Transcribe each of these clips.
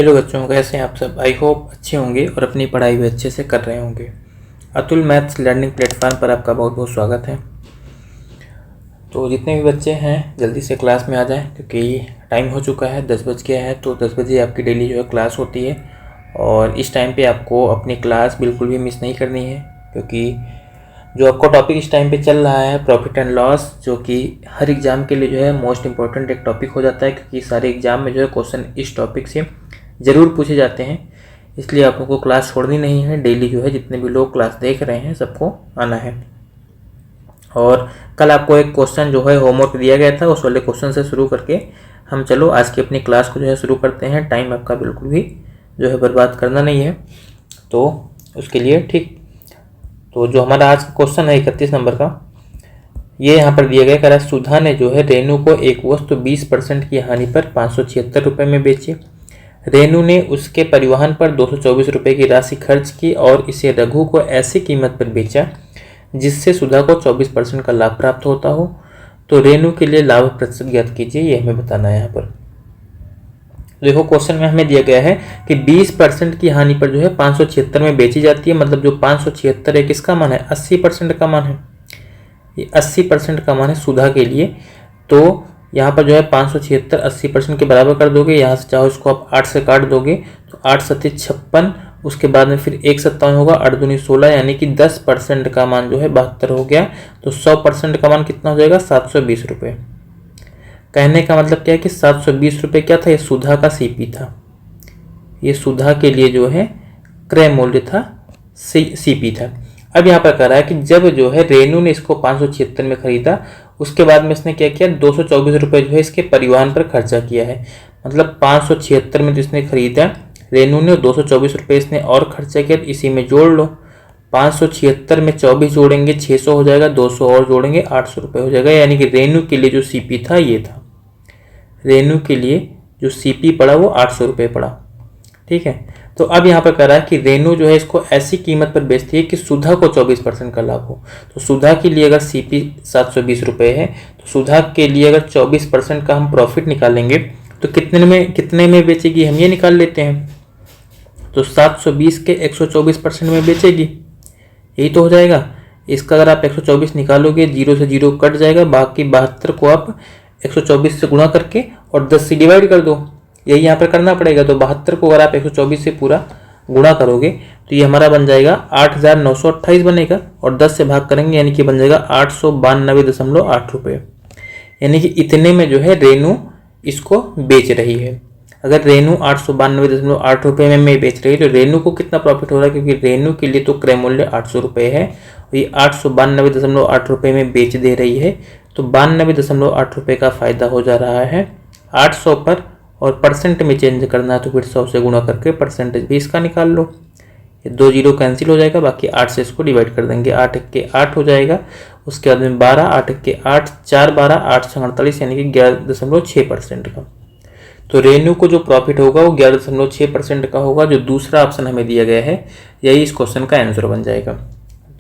Hello बच्चों, कैसे हैं आप सब। आई होप अच्छे होंगे और अपनी पढ़ाई भी अच्छे से कर रहे होंगे। अतुल मैथ्स लर्निंग प्लेटफॉर्म पर आपका बहुत बहुत स्वागत है। तो जितने भी बच्चे हैं जल्दी से क्लास में आ जाएं, क्योंकि टाइम हो चुका है, 10 बज गया है। तो 10 बजे आपकी डेली जो है क्लास होती है और इस टाइम पे आपको अपनी क्लास बिल्कुल भी मिस नहीं करनी है, क्योंकि जो आपका टॉपिक इस टाइम पे चल रहा है प्रॉफिट एंड लॉस, जो कि हर एग्ज़ाम के लिए जो है मोस्ट इंपॉर्टेंट एक टॉपिक हो जाता है, क्योंकि सारे एग्ज़ाम में जो है क्वेश्चन इस टॉपिक से ज़रूर पूछे जाते हैं। इसलिए आप लोगों को क्लास छोड़नी नहीं है। डेली जो है जितने भी लोग क्लास देख रहे हैं सबको आना है। और कल आपको एक क्वेश्चन जो है होमवर्क दिया गया था, उस वाले क्वेश्चन से शुरू करके हम चलो आज की अपनी क्लास को जो है शुरू करते हैं। टाइम आपका बिल्कुल भी जो है बर्बाद करना नहीं है, तो उसके लिए ठीक। तो जो हमारा आज का क्वेश्चन है 31 नंबर का, ये यहाँ पर दिया गया, कह रहा है सुधा ने जो है रेनू को एक वस्तु 20% की हानि पर 576 रुपये में बेची। रेनू ने उसके परिवहन पर 224 रुपये की राशि खर्च की और इसे रघु को ऐसी कीमत पर बेचा जिससे सुधा को 24% का लाभ प्राप्त होता हो। तो रेनू के लिए लाभ प्रतिशत ज्ञात कीजिए, ये हमें बताना है यहाँ पर। देखो क्वेश्चन में हमें दिया गया है कि 20% की हानि पर जो है 576 में बेची जाती है। मतलब जो 576 है किसका मान है, 80% का मान है। ये 80% का मान है सुधा के लिए। तो यहाँ पर जो है 576 80% के बराबर कर दोगे। यहाँ से चाहो इसको आप 8 से काट दोगे तो 8 सत्ते 56, उसके बाद में फिर 1 57 होगा, 8 दूनी 16, यानी कि 10% का मान जो है 72 हो गया। तो 100% का मान कितना हो जाएगा, 720 रुपये। कहने का मतलब क्या है कि 720 रुपये क्या था, ये सुधा का सीपी था। ये सुधा के लिए जो है क्रय मूल्य था, सीपी था। अब यहाँ पर कह रहा है कि जब जो है रेनू ने इसको 576 में खरीदा, उसके बाद में इसने क्या किया, 224 रुपये जो है इसके परिवहन पर खर्चा किया है। मतलब 576 में जो इसने खरीदा रेनू ने, 224 रुपये इसने और खर्चा किया। इसी में जोड़ लो, 576 में 24 जोड़ेंगे 600 हो जाएगा, 200 और जोड़ेंगे 800 रुपये हो जाएगा। यानी कि रेनू के लिए जो सीपी था ये था। रेनू के लिए जो सीपी पड़ा वो 800 रुपये पड़ा। ठीक है। तो अब यहाँ पर कह रहा है कि रेनू जो है इसको ऐसी कीमत पर बेचती है कि सुधा को 24% का लाभ हो। तो सुधा के लिए अगर सीपी 720 रुपये है, तो सुधा के लिए अगर 24% का हम प्रॉफिट निकालेंगे तो कितने में बेचेगी, हम ये निकाल लेते हैं। तो 720 के 124% में बेचेगी, यही तो हो जाएगा। इसका अगर आप 124 निकालोगे, 0 से 0 कट जाएगा, बाकी 72 को आप 124 से गुणा करके और 10 से डिवाइड कर दो, यही यहाँ पर करना पड़ेगा। तो 72 को अगर आप 124 से पूरा गुणा करोगे तो ये हमारा बन जाएगा 8928 बनेगा, और 10 से भाग करेंगे यानी कि बन जाएगा 892.8 रुपये। यानी कि इतने में जो है रेनू इसको बेच रही है। अगर रेनू 892.8 रुपये में बेच रही है तो रेनू को कितना प्रॉफिट हो रहा है, क्योंकि रेनू के लिए तो क्रय मूल्य 800 रुपये है, और ये 892.8 रुपये में बेच दे रही है। तो 92.8 रुपये का फायदा हो जा रहा है 800 पर, और परसेंट में चेंज करना है तो फिर 100 से गुणा करके परसेंटेज भी इसका निकाल लो। ये 2 जीरो कैंसिल हो जाएगा, बाकी 8 से इसको डिवाइड कर देंगे, 8 के 8 हो जाएगा। उसके बाद में 12, 8 के 8, 4 12, 8 48, यानी कि 11.6% का। तो रेनू को जो प्रॉफिट होगा वो 11.6% का होगा। जो दूसरा ऑप्शन हमें दिया गया है यही इस क्वेश्चन का आंसर बन जाएगा।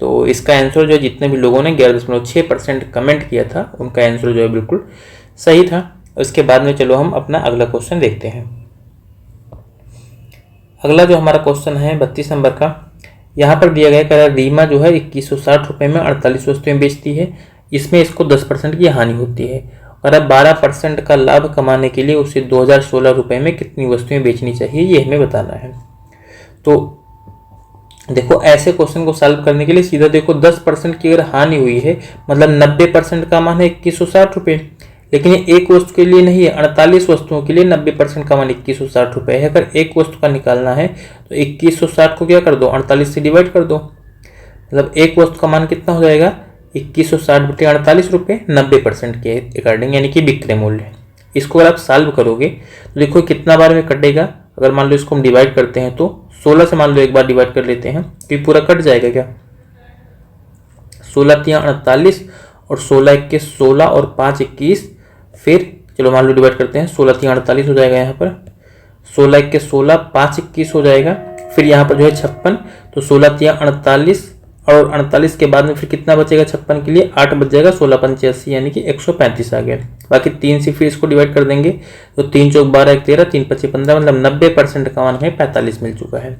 तो इसका आंसर जो जितने भी लोगों ने 11.6% कमेंट किया था उनका आंसर जो है बिल्कुल सही था। उसके बाद में चलो हम अपना अगला क्वेश्चन देखते हैं। अगला जो हमारा क्वेश्चन है 32 नंबर का, यहाँ पर दिया गया, कह रहा है रीमा जो है 2160 रुपये में 48 वस्तुएं बेचती है। इसमें इसको 10% की हानि होती है, और अब 12% का लाभ कमाने के लिए उसे 2016 रुपये में कितनी वस्तुएं बेचनी चाहिए, ये हमें बताना है। तो देखो ऐसे क्वेश्चन को सॉल्व करने के लिए सीधा देखो 10% की अगर हानि हुई है, मतलब 90% का मान है 2160 रुपये, लेकिन ये एक वस्तु के लिए नहीं है, 48 वस्तुओं के लिए 90% का मान 2160 रुपये है। अगर एक वस्तु का निकालना है तो 2160 को क्या कर दो, 48 से डिवाइड कर दो। मतलब एक वस्तु का मान कितना हो जाएगा, 2160 बटे 48 रुपये, 90% के अकॉर्डिंग, यानी कि विक्रय मूल्य। इसको अगर आप सॉल्व करोगे तो देखो कितना बार में कटेगा। अगर मान लो इसको हम डिवाइड करते हैं तो 16 से मान लो एक बार डिवाइड कर लेते हैं तो ये पूरा कट जाएगा क्या, 16 3 48, और 16 1 के 16 और 5 21, फिर चलो मान लो डिवाइड करते हैं, 16 3 48 हो जाएगा। यहाँ पर 16 1 के 16, 5 21 हो जाएगा। फिर यहाँ पर जो है 56, तो 16 3 48 और 48 के बाद में फिर कितना बचेगा 56 के लिए, 8 बच जाएगा, 16 पंचे 80 यानी कि 135 आ गया। बाकी 3 से फिर इसको डिवाइड कर देंगे तो 3 चौक 12 1 13 3 पच्चीस 15 मतलब 90% का मान हमें 45 मिल चुका है।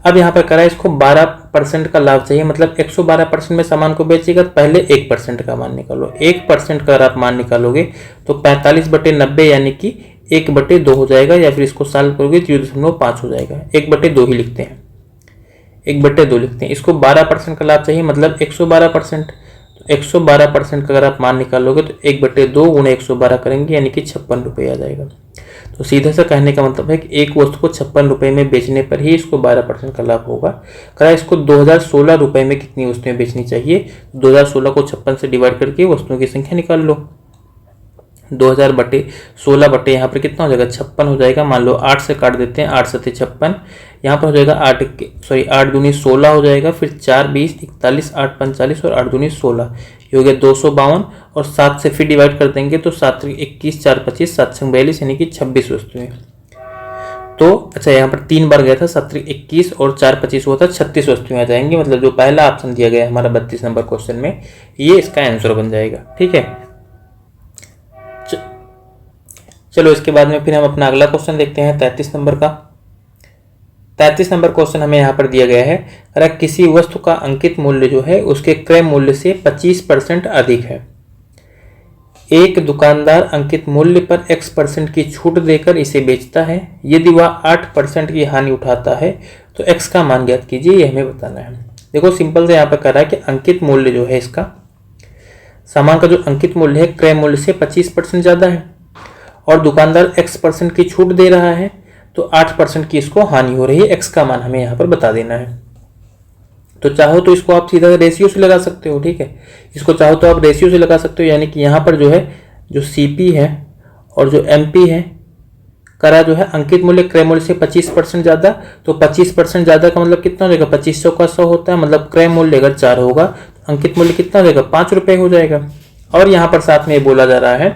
अब यहाँ पर करा इसको 12% का लाभ चाहिए, मतलब 112% में सामान को बेचेगा तो पहले 1% का मान निकालो। 1% का अगर आप मान निकालोगे तो 45/90 यानी कि 1/2 हो जाएगा, या फिर इसको सॉल्व करोगे 0.5 हो जाएगा। 1/2 ही लिखते हैं, 1/2 लिखते हैं। इसको 12% का लाभ चाहिए मतलब 112%, तो 112% का अगर आप मान निकालोगे तो 1/2 गुणे 112 करेंगे यानी कि 56 रुपये आ जाएगा। तो सीधा सा कहने का मतलब है कि एक वस्तु को 56 रुपये में बेचने पर ही इसको 12% का लाभ होगा। करा इसको 2016 रुपये में कितनी वस्तुएं बेचनी चाहिए, 2016 को 56 से डिवाइड करके वस्तुओं की संख्या निकाल लो। 2000/16 यहाँ पर कितना हो जाएगा 56 हो जाएगा। मान लो 8 से काट देते हैं, 8 7 56, यहाँ पर हो जाएगा 8 दूनी 16 हो जाएगा, फिर 4 20 41 8 45 और 8 दूनी 16, ये हो गया 252, और 7 से फिर डिवाइड कर देंगे तो 7 21 4 25 7 42 यानी कि 26 वस्तुएं। तो अच्छा यहाँ पर 3 बार गया था, 7 21 और 4 25 हुआ था, 36 वस्तुएं आ जाएंगी। मतलब जो पहला ऑप्शन दिया गया है हमारा 32 नंबर क्वेश्चन में, ये इसका आंसर बन जाएगा। ठीक है, चलो इसके बाद में फिर हम अपना अगला क्वेश्चन देखते हैं 33 नंबर का। 33 नंबर क्वेश्चन हमें यहाँ पर दिया गया है, अगर किसी वस्तु का अंकित मूल्य जो है उसके क्रय मूल्य से 25% अधिक है। एक दुकानदार अंकित मूल्य पर x% की छूट देकर इसे बेचता है। यदि वह 8% की हानि उठाता है तो x का मान ज्ञात कीजिए, ये हमें बताना है। देखो सिंपल से यहाँ पर कह रहा है कि अंकित मूल्य जो है इसका, सामान का जो अंकित मूल्य है क्रय मूल्य से 25% ज़्यादा है, और दुकानदार x% की छूट दे रहा है, तो 8% की इसको हानि हो रही है। x का मान हमें यहाँ पर बता देना है। तो चाहो तो इसको आप सीधा रेशियो से लगा सकते हो। ठीक है, इसको चाहो तो आप रेशियो से लगा सकते हो, यानी कि यहाँ पर जो है जो CP है और जो MP है, करा जो है अंकित मूल्य क्रय मूल्य से 25% ज़्यादा, तो 25% ज़्यादा का मतलब कितना हो जाएगा, 2500 का 100 होता है, मतलब क्रय मूल्य अगर 4 होगा तो अंकित मूल्य कितना हो जाएगा 5 रुपये हो जाएगा। और यहाँ पर साथ में ये बोला जा रहा है,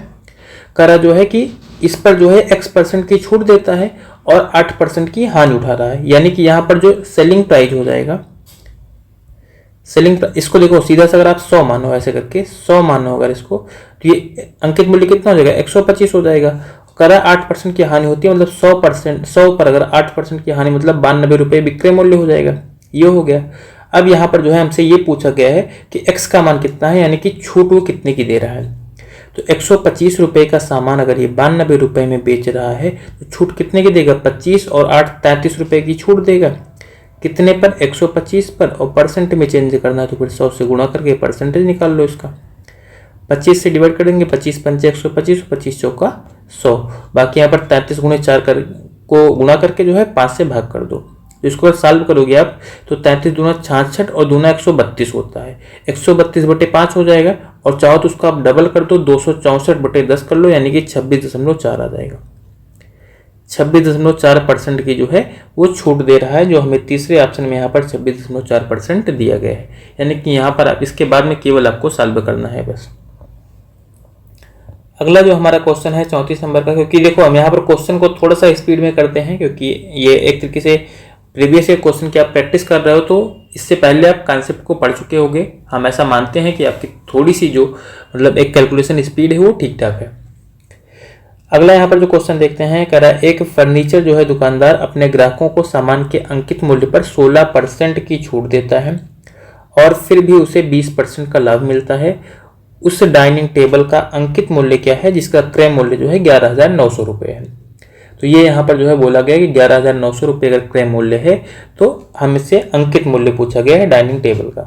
करा जो है कि इस पर जो है x% की छूट देता है और 8% की हानि उठा रहा है, यानी कि यहाँ पर जो सेलिंग प्राइस हो जाएगा, इसको देखो सीधा से अगर आप 100 मानो, ऐसे करके 100 मानो अगर इसको, तो ये अंकित मूल्य कितना हो जाएगा 125 हो जाएगा। करा 8% की हानि होती है, मतलब 100 पर अगर 8% की हानि मतलब 92 रुपये विक्रय मूल्य हो जाएगा, ये हो गया। अब यहाँ पर जो है हमसे ये पूछा गया है कि x का मान कितना है, यानी कि छूट वो कितने की दे रहा है। तो 125 रुपये का सामान अगर ये 92 रुपये में बेच रहा है तो छूट कितने की देगा, 25 और 8 33 रुपये की छूट देगा। कितने पर, 125 पर, और परसेंट में चेंज करना है तो फिर 100 से गुणा करके परसेंटेज निकाल लो इसका। 25 से डिवाइड करेंगे, 25 पंचे 125, 25 चौका 100, बाकी यहाँ पर 33 गुणे 4 को गुणा करके जो है 5 से भाग कर दो। तो इसको सॉल्व करोगे आप तो 33 दूना 66 और दूना 132 होता है, 132/5 हो जाएगा। और चाहो तो उसको आप डबल कर दो, 264/10 कर लो, यानी कि 26.4 आ जाएगा। 26.4% की जो है वो छूट दे रहा है, जो हमें तीसरे ऑप्शन में यहाँ पर 26.4% दिया गया है। यानी कि यहाँ पर आप इसके बाद में केवल आपको सॉल्व करना है बस। अगला जो हमारा क्वेश्चन है 34 नंबर का, क्योंकि देखो हम यहाँ पर क्वेश्चन को थोड़ा सा स्पीड में करते हैं, क्योंकि ये एक तरीके से प्रीवियस ईयर क्वेश्चन की आप प्रैक्टिस कर रहे हो, तो इससे पहले आप कॉन्सेप्ट को पढ़ चुके होंगे। हम ऐसा मानते हैं कि आपकी थोड़ी सी जो मतलब एक कैलकुलेशन स्पीड है वो ठीक ठाक है। अगला यहाँ पर जो क्वेश्चन देखते हैं, कह रहा है एक फर्नीचर जो है दुकानदार अपने ग्राहकों को सामान के अंकित मूल्य पर 16% की छूट देता है और फिर भी उसे 20% का लाभ मिलता है। उस डाइनिंग टेबल का अंकित मूल्य क्या है जिसका क्रय मूल्य जो है 11,900 रुपये है। तो ये यहाँ पर जो है बोला गया कि 11,900 रुपये अगर क्रय मूल्य है तो हमसे अंकित मूल्य पूछा गया है डाइनिंग टेबल का।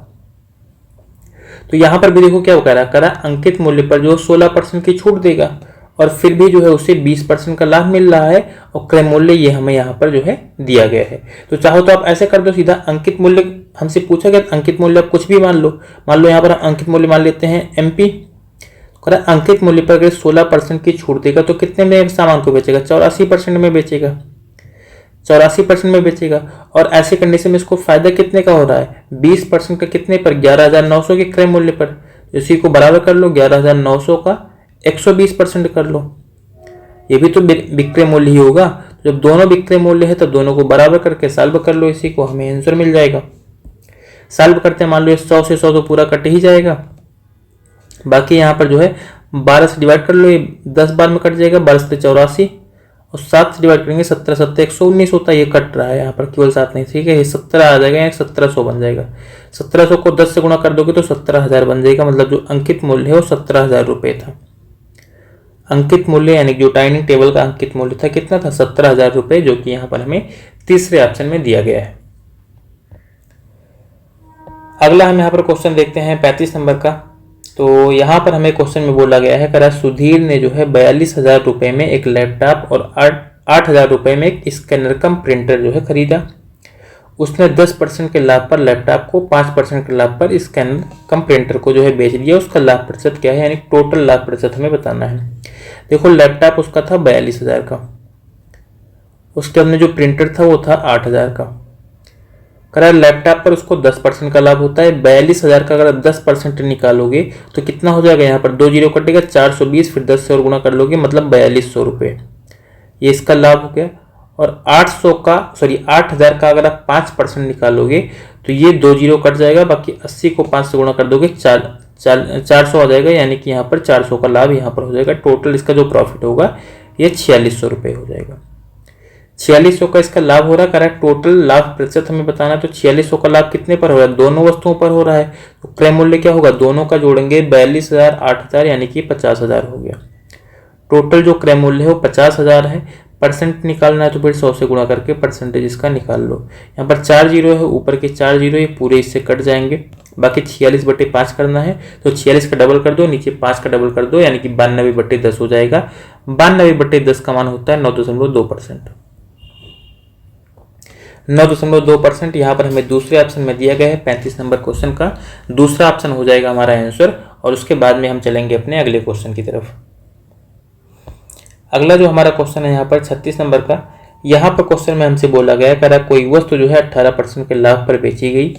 तो यहाँ पर भी देखो क्या कह रहा अंकित मूल्य पर जो 16% की छूट देगा और फिर भी जो है उसे 20% का लाभ मिल रहा है, और क्रय मूल्य ये हमें यहाँ पर जो है दिया गया है। तो चाहो तो आप ऐसे कर दो सीधा, अंकित मूल्य हमसे पूछा गया, अंकित मूल्य आप कुछ भी मान लो यहाँ पर अंकित मूल्य मान लेते हैं MP। अंकित मूल्य पर अगर 16% की छूट देगा तो कितने में सामान को बेचेगा, 84% में बेचेगा, 84% में बेचेगा। और ऐसे कंडीशन में इसको फायदा कितने का हो रहा है, 20% का कितने पर, 11,900 के क्रय मूल्य पर। इसी को बराबर कर लो, 11,900 का 120% कर लो, ये भी तो विक्रय मूल्य ही होगा। जब दोनों विक्रय मूल्य है तब दोनों को बराबर करके सॉल्व कर लो, इसी को हमें आंसर मिल जाएगा। सॉल्व करते हैं, मान लो 100 से 100 तो पूरा कट ही जाएगा। बाकी यहाँ पर जो है 12 से डिवाइड कर लो, ये 10 बार में कट जाएगा, 12 से 84 और 7 से डिवाइड करेंगे 17 7 119 होता है, ये कट रहा है यहाँ पर केवल 7 नहीं, ठीक है। ये 17 आ जाएगा, 1700 बन जाएगा। 1700 को 10 से गुणा कर दोगे तो 17,000 बन जाएगा, मतलब जो अंकित मूल्य है वो 17,000 रुपये था। अंकित मूल्य यानी जो टाइनिंग टेबल का अंकित मूल्य था कितना था, 17,000 रुपये, जो कि यहाँ पर हमें तीसरे ऑप्शन में दिया गया है। अगला हम यहाँ पर क्वेश्चन देखते हैं 35 नंबर का। तो यहाँ पर हमें क्वेश्चन में बोला गया है, करा सुधीर ने जो है 42,000 रुपये में एक लैपटॉप और 8,000 रुपये में एक स्कैनर कम प्रिंटर जो है खरीदा। उसने 10% के लाभ पर लैपटॉप को, 5% के लाभ पर स्कैनर कम प्रिंटर को जो है बेच दिया। उसका लाभ प्रतिशत क्या है, यानी टोटल लाभ प्रतिशत हमें बताना है। देखो लैपटॉप उसका था 42,000 का, उसके हमने जो प्रिंटर था वो था 8,000 का। करा लैपटॉप पर उसको 10% का लाभ होता है। 42,000 का अगर 10% निकालोगे तो कितना हो जाएगा, यहाँ पर 2 जीरो कटेगा, 420, फिर 10 से और गुणा कर लोगे, मतलब 4200 रुपये, ये इसका लाभ हो गया। और 8,000 का अगर आप 5% निकालोगे तो ये 2 जीरो कट जाएगा, बाकी 80 को 5 से गुणा कर दोगे 400 आ जाएगा, यानी कि यहाँ पर 400 का लाभ यहाँ पर हो जाएगा। टोटल इसका जो प्रॉफिट होगा ये 4600 रुपये हो जाएगा। 4600 का इसका लाभ हो रहा है। करेक्ट, टोटल लाभ प्रतिशत हमें बताना है, तो 4600 का लाभ कितने पर हो रहा है, दोनों वस्तुओं पर हो रहा है। तो क्रय मूल्य क्या होगा, दोनों का जोड़ेंगे 42,000 8,000 यानी कि 50,000 हो गया। टोटल जो क्रय मूल्य है वो 50,000 है। परसेंट निकालना है तो फिर 100 से गुणा करके परसेंटेज इसका निकाल लो। यहाँ पर 4 जीरो है, ऊपर के 4 जीरो ये पूरे इससे कट जाएंगे, बाकी 46/5 करना है। तो 46 का डबल कर दो, नीचे 5 का डबल कर दो, यानी कि 92/10 हो जाएगा। 92/10 का मान होता है 9.2%। 9.2% यहाँ पर हमें दूसरे ऑप्शन में दिया गया है। 35 नंबर क्वेश्चन का दूसरा ऑप्शन हो जाएगा हमारा आंसर, और उसके बाद में हम चलेंगे अपने अगले क्वेश्चन की तरफ। अगला जो हमारा क्वेश्चन है यहाँ पर 36 नंबर का, यहाँ पर क्वेश्चन में हमसे बोला गया है, करा कोई वस्तु जो है 18% के लाभ पर बेची गई,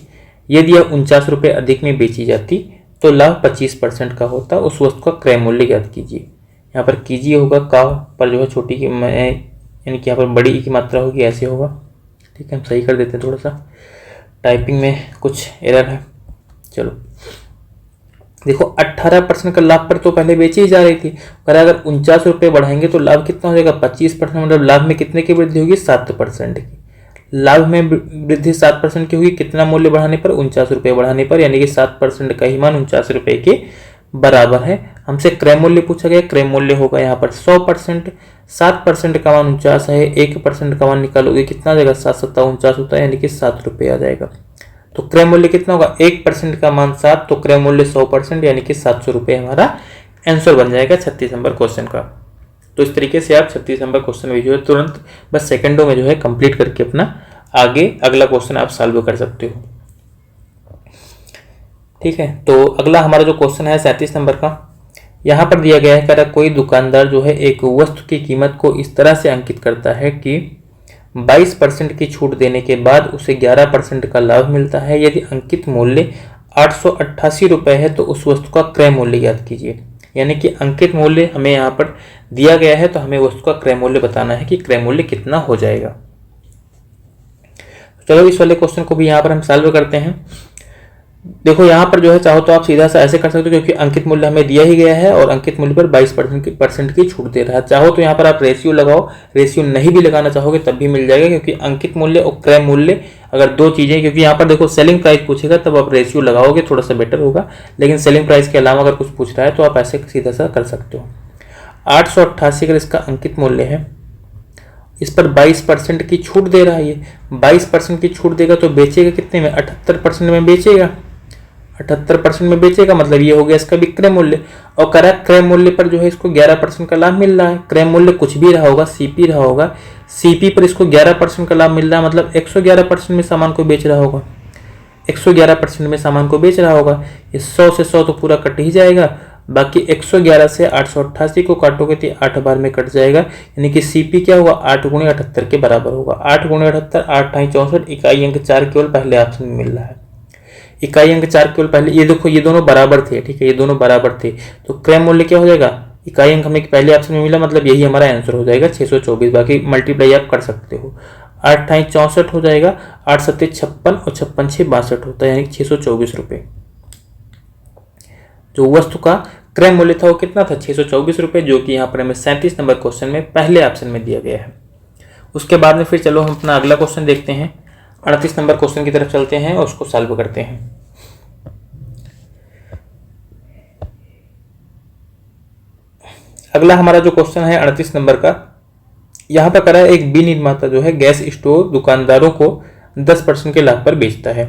यदि यह 49 रुपये अधिक में बेची जाती तो लाभ 25% का होता, उस वस्तु का क्रय मूल्य ज्ञात कीजिए। यहाँ पर कीजिए होगा, का पर जो है छोटी की यानी कि यहाँ पर बड़ी की मात्रा होगी, ऐसे होगा। ठीक है, हम सही कर देते हैं, थोड़ा सा टाइपिंग में कुछ एरर है। चलो देखो 18% का लाभ पर तो पहले बेची ही जा रही थी, पर अगर 49 रुपये बढ़ाएंगे तो लाभ कितना हो जाएगा, 25%, मतलब लाभ में कितने की वृद्धि होगी, 7% की। लाभ में वृद्धि 7% की होगी, कितना मूल्य बढ़ाने पर, 49 रुपये बढ़ाने पर, यानी कि 7% का ही मान 49 रुपये के बराबर है। हमसे क्रय मूल्य पूछा गया, क्रय मूल्य होगा यहाँ पर 100%, 7% का मान 49 है, 1% का मान निकालोगे कितना आ जाएगा, 7 7 49 होता है, यानी कि 7 रुपये आ जाएगा। तो क्रय मूल्य कितना होगा, 1% का मान 7, तो क्रय मूल्य 100% यानी कि 700 रुपये हमारा आंसर बन जाएगा 36 नंबर क्वेश्चन का। तो इस तरीके से आप 36 नंबर क्वेश्चन भी जो है तुरंत बस सेकंडों में जो है कंप्लीट करके अपना आगे अगला क्वेश्चन आप सॉल्व कर सकते हो। ठीक है, तो अगला हमारा जो क्वेश्चन है 37 नंबर का, यहाँ पर दिया गया है, कह रहा कोई दुकानदार जो है एक वस्तु की कीमत को इस तरह से अंकित करता है कि 22% की छूट देने के बाद उसे 11% का लाभ मिलता है। यदि अंकित मूल्य 888 रुपये है तो उस वस्तु का क्रय मूल्य ज्ञात कीजिए। यानी कि अंकित मूल्य हमें यहाँ पर दिया गया है, तो हमें वस्तु का क्रय मूल्य बताना है कि क्रय मूल्य कितना हो जाएगा। चलो इस वाले क्वेश्चन को भी यहाँ पर हम सॉल्व करते हैं। देखो यहाँ पर जो है चाहो तो आप सीधा सा ऐसे कर सकते हो, क्योंकि अंकित मूल्य हमें दिया ही गया है और अंकित मूल्य पर 22% की छूट दे रहा है। चाहो तो यहाँ पर आप रेशियो लगाओ, रेशियो नहीं भी लगाना चाहोगे तब भी मिल जाएगा, क्योंकि अंकित मूल्य और क्रय मूल्य अगर दो चीजें, क्योंकि यहाँ पर देखो सेलिंग प्राइस पूछेगा तब आप रेशियो लगाओगे, थोड़ा सा बेटर होगा, लेकिन सेलिंग प्राइस के अलावा अगर कुछ पूछ रहा है तो आप ऐसे सीधा सा कर सकते हो। 888 अगर इसका अंकित मूल्य है, इस पर 22% की छूट दे रहा है, ये 22% की छूट देगा तो बेचेगा कितने में, 78% में बेचेगा। 78% में बेचेगा मतलब ये हो गया इसका विक्रय मूल्य, और करा क्रय मूल्य पर जो है इसको 11% का लाभ मिल रहा है। क्रय मूल्य कुछ भी रहा होगा, सीपी रहा होगा, सीपी पर इसको 11% का लाभ मिल रहा है, मतलब 111% में सामान को बेच रहा होगा, 111% में सामान को बेच रहा होगा। ये 100 से 100 तो पूरा कट ही जाएगा, बाकी 111 से 888 को काटोगे तो 8 बार में कट जाएगा, यानी कि सीपी क्या होगा, 8 × 78 के बराबर होगा। 8 × 78 8 × 64, इकाई अंक 4 केवल पहले ऑप्शन में मिल रहा है, इकाई अंक 4 केवल पहले। ये देखो ये दोनों बराबर थे, ठीक है, ये दोनों बराबर थे, तो क्रय मूल्य क्या हो जाएगा, इकाई अंक हमें पहले ऑप्शन में मिला, मतलब यही हमारा आंसर हो जाएगा 624। बाकी मल्टीप्लाई आप कर सकते हो, 8 अठाई 64 हो जाएगा, 8 सत्ते 56 और 56 6 62 होता है, यानी 624 रुपये। जो वस्तु का क्रय मूल्य था वो कितना था? 624 रुपये, जो कि यहाँ पर हमें 37 नंबर क्वेश्चन में पहले ऑप्शन में दिया गया है। उसके बाद में फिर चलो हम अपना अगला क्वेश्चन देखते हैं, 38 नंबर क्वेश्चन की तरफ चलते हैं और उसको सॉल्व करते हैं। अगला हमारा जो क्वेश्चन है 38 नंबर का, यहाँ पर करा है एक बी निर्माता जो है गैस स्टोव दुकानदारों को 10% के लाभ पर बेचता है।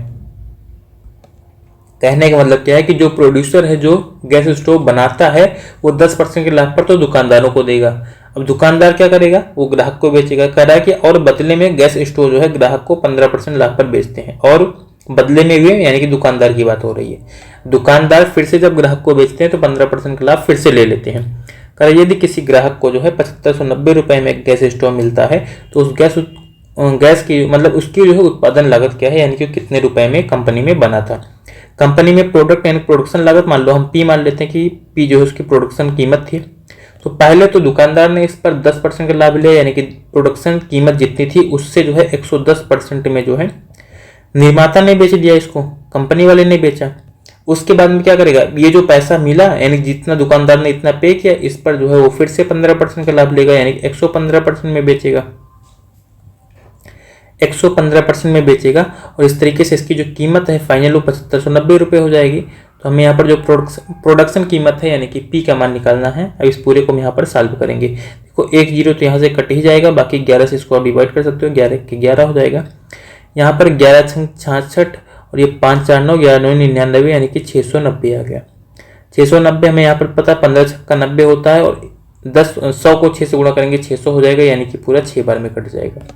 कहने का मतलब क्या है कि जो प्रोड्यूसर है, जो गैस स्टोव बनाता है, वो 10% के लाभ पर तो दुकानदारों को देगा। अब दुकानदार क्या करेगा? वो ग्राहक को बेचेगा। कह रहा है कि और बदले में गैस स्टोव जो है ग्राहक को 15% लाभ पर बेचते हैं, और बदले में भी यानी कि दुकानदार की बात हो रही है। दुकानदार फिर से जब ग्राहक को बेचते हैं तो 15% का लाभ फिर से ले लेते हैं। कह यदि किसी ग्राहक को जो है 7590 रुपए में गैस स्टोव मिलता है तो उस गैस की मतलब उसकी जो है उत्पादन लागत क्या है, यानी कि कितने रुपए में कंपनी में बना था। कंपनी में प्रोडक्ट यानी प्रोडक्शन लागत मान लो हम पी मान लेते हैं कि पी जो है उसकी प्रोडक्शन कीमत थी। तो पहले तो दुकानदार ने इस पर 10% का लाभ लिया, यानी कि प्रोडक्शन कीमत जितनी थी उससे जो है 110% में जो है निर्माता ने बेच दिया, इसको कंपनी वाले ने बेचा। उसके बाद में क्या करेगा? ये जो पैसा मिला यानी जितना दुकानदार ने इतना पे किया, इस पर जो है वो फिर से 15% का लाभ लेगा, यानी 115% में बेचेगा, 115% में बेचेगा। और इस तरीके से इसकी जो कीमत है फाइनल वो 7590 रुपये हो जाएगी। तो हमें यहाँ पर जो प्रोडक्शन कीमत है यानी कि पी का मान निकालना है। अब इस पूरे को हम यहाँ पर सॉल्व करेंगे। देखो 1 0 तो यहाँ से कट ही जाएगा, बाकी 11 से इसको आप डिवाइड कर सकते हो, 11 के 11 हो जाएगा। यहाँ पर 11 66 और ये 5 4 9 11 9 99 यानी कि 690 आ गया। 690 हमें यहाँ पर पता 15 छक्का 90 होता है, और 100 को 6 से गुणा करेंगे 600 हो जाएगा, यानी कि पूरा 6 बार में कट जाएगा।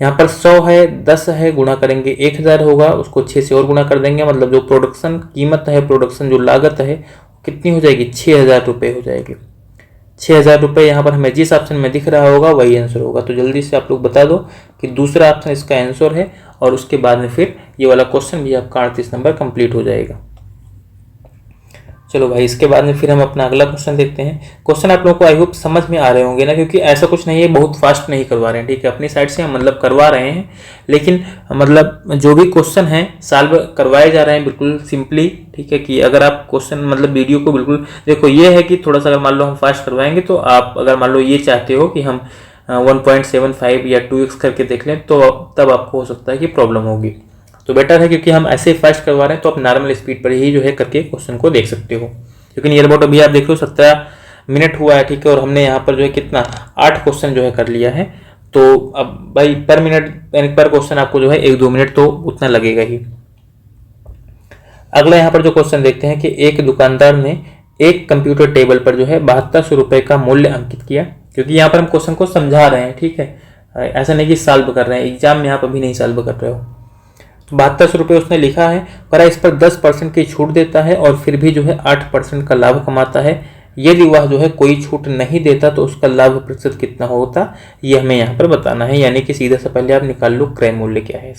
यहाँ पर 100 है, 10 है, गुणा करेंगे 1000 होगा, उसको 6 से और गुणा कर देंगे, मतलब जो प्रोडक्शन कीमत है, प्रोडक्शन जो लागत है कितनी हो जाएगी? 6000 रुपये हो जाएगी। 6000 रुपये यहाँ पर हमें जिस ऑप्शन में दिख रहा होगा वही आंसर होगा। तो जल्दी से आप लोग बता दो कि दूसरा ऑप्शन इसका आंसर है, और उसके बाद में फिर ये वाला क्वेश्चन भी आपका 38 नंबर कंप्लीट हो जाएगा। चलो भाई, इसके बाद में फिर हम अपना अगला क्वेश्चन देखते हैं। क्वेश्चन आप लोगों को आई होप समझ में आ रहे होंगे ना, क्योंकि ऐसा कुछ नहीं है, बहुत फास्ट नहीं करवा रहे हैं, ठीक है। अपनी साइड से हम मतलब करवा रहे हैं, लेकिन मतलब जो भी क्वेश्चन है सॉल्व करवाए जा रहे हैं बिल्कुल सिंपली, ठीक है। कि अगर आप क्वेश्चन मतलब वीडियो को बिल्कुल देखो, ये है कि थोड़ा सा अगर मान लो हम फास्ट करवाएंगे तो आप अगर मान लो ये चाहते हो कि हम 1.75 या 2x करके देख लें तो तब आपको हो सकता है कि प्रॉब्लम होगी। तो बेटर है क्योंकि हम ऐसे ही फास्ट करवा रहे हैं तो आप नॉर्मल स्पीड पर ही जो है करके क्वेश्चन को देख सकते हो। क्योंकि नियर अबाउट अभी आप देख लो 17 मिनट हुआ है, ठीक है। और हमने यहाँ पर जो है कितना 8 क्वेश्चन जो है कर लिया है। तो अब भाई पर मिनट यानी पर क्वेश्चन आपको जो है 1-2 मिनट तो उतना लगेगा ही। अगला यहाँ पर जो क्वेश्चन देखते हैं कि एक दुकानदार ने एक कंप्यूटर टेबल पर जो है 7200 रुपये का मूल्य अंकित किया। क्योंकि यहाँ पर हम क्वेश्चन को समझा रहे हैं, ठीक है, ऐसा नहीं कि सॉल्व कर रहे हैं, एग्जाम में आप अभी नहीं सॉल्व कर रहे हो। तो 7200 रुपये उसने लिखा है, पर इस पर 10% की छूट देता है और फिर भी जो है 8% का लाभ कमाता है। यदि वह जो है कोई छूट नहीं देता तो उसका लाभ प्रतिशत कितना होता, ये हमें यहाँ पर बताना है। यानी कि सीधा से पहले आप निकाल लो क्रय मूल्य क्या है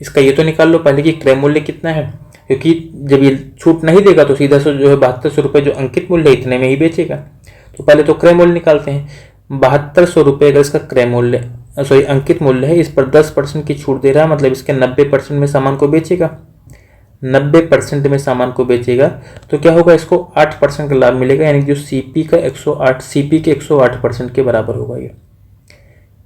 इसका ये तो निकाल लो पहले कि क्रय मूल्य कितना है, क्योंकि जब ये छूट नहीं देगा तो सीधा से जो है 7200 रुपये जो अंकित मूल्य है इतने में ही बेचेगा। तो पहले तो क्रय मूल्य निकालते हैं। 7200 रुपये अगर इसका क्रय मूल्य अंकित मूल्य है, इस पर 10% की छूट दे रहा है, मतलब इसके 90% में सामान को बेचेगा, 90% में सामान को बेचेगा। तो क्या होगा, इसको 8% का लाभ मिलेगा, यानी जो सीपी के 108% के बराबर होगा। ये